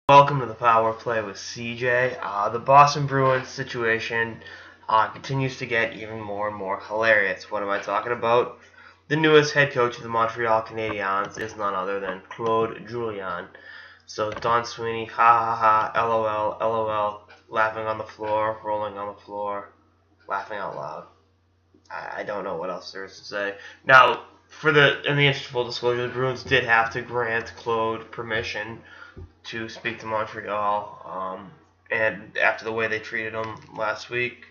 Welcome to the Power Play with CJ. The Boston Bruins situation continues to get even more and more hilarious. What am I talking about? The newest head coach of the Montreal Canadiens is none other than Claude Julien. So Don Sweeney, ha ha ha, LOL, LOL, laughing on the floor, rolling on the floor, laughing out loud. I don't know what else there is to say. Now, in the interest of full disclosure, the Bruins did have to grant Claude permission to speak to Montreal, and after the way they treated him last week,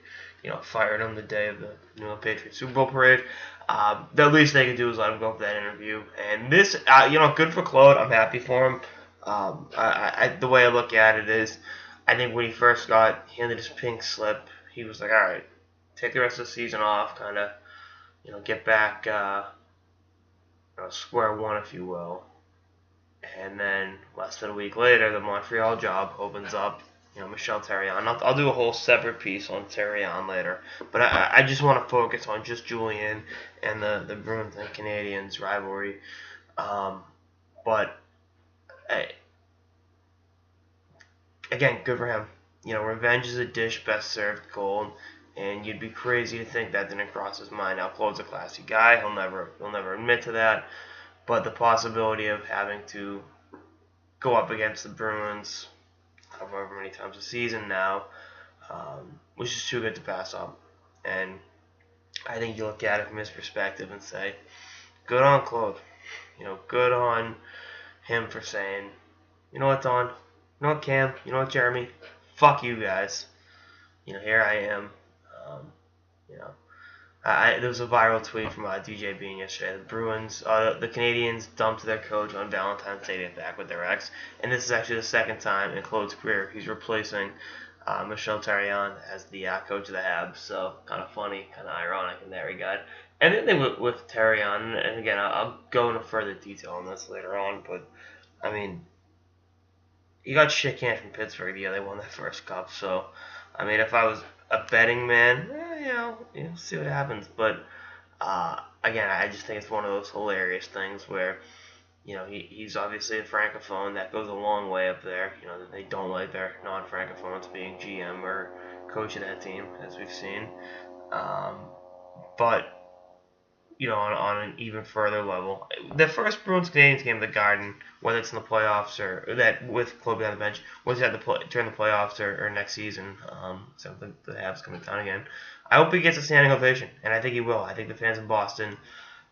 fired him the day of the New England Patriots Super Bowl parade. The least they could do is let him go for that interview. And this, good for Claude. I'm happy for him. The way I look at it is, I think when he first got handed his pink slip, he was like, all right, take the rest of the season off, kind of, get back square one, if you will. And then less than a week later, the Montreal job opens up. Michel Therrien. I'll do a whole separate piece on Therrien later, but I just want to focus on just Julien and the Bruins and Canadiens rivalry. But again, good for him. Revenge is a dish best served cold, and you'd be crazy to think that didn't cross his mind. Now, Claude's a classy guy. He'll never admit to that. But the possibility of having to go up against the Bruins however many times a season now was just too good to pass up. And I think you look at it from his perspective and say, good on Claude. Good on him for saying, you know what, Don? You know what, Cam? You know what, Jeremy? Fuck you guys. Here I am. There was a viral tweet from DJ Bean yesterday. The Bruins, the Canadiens dumped their coach on Valentine's Day to get back with their ex, and this is actually the second time in Claude's career he's replacing Michel Therrien as the coach of the Habs. So kind of funny, kind of ironic in that regard. And then with Therrien, and again I'll go into further detail on this later on, but I mean, he got shit canned from Pittsburgh the year they won that first cup. So I mean, if I was a betting man, see what happens. But again, I just think it's one of those hilarious things where, he's obviously a francophone. That goes a long way up there. That they don't like their non-francophones being GM or coach of that team, as we've seen. But on an even further level, the first Bruins Canadiens game of the Garden, whether it's in the playoffs or that with Claude on the bench, whether it's during the playoffs or next season, so the Habs coming down again, I hope he gets a standing ovation, and I think he will. I think the fans in Boston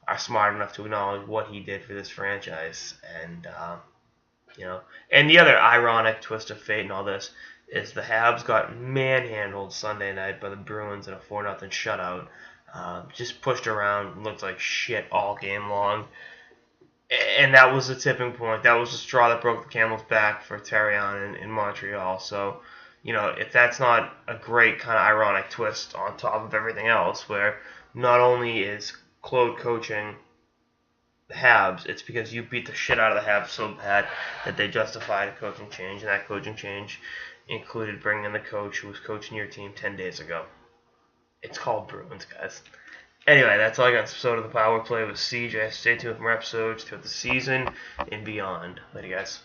are smart enough to acknowledge what he did for this franchise, and and the other ironic twist of fate and all this is the Habs got manhandled Sunday night by the Bruins in a 4-0 shutout. Just pushed around, looked like shit all game long. And that was the tipping point. That was the straw that broke the camel's back for Therrien in Montreal. So, if that's not a great kind of ironic twist on top of everything else, where not only is Claude coaching the Habs, it's because you beat the shit out of the Habs so bad that they justified a coaching change, and that coaching change included bringing in the coach who was coaching your team 10 days ago. It's called Bruins, guys. Anyway, that's all I got on this episode of the Power Play with CJ. Stay tuned for more episodes throughout the season and beyond. Later, guys.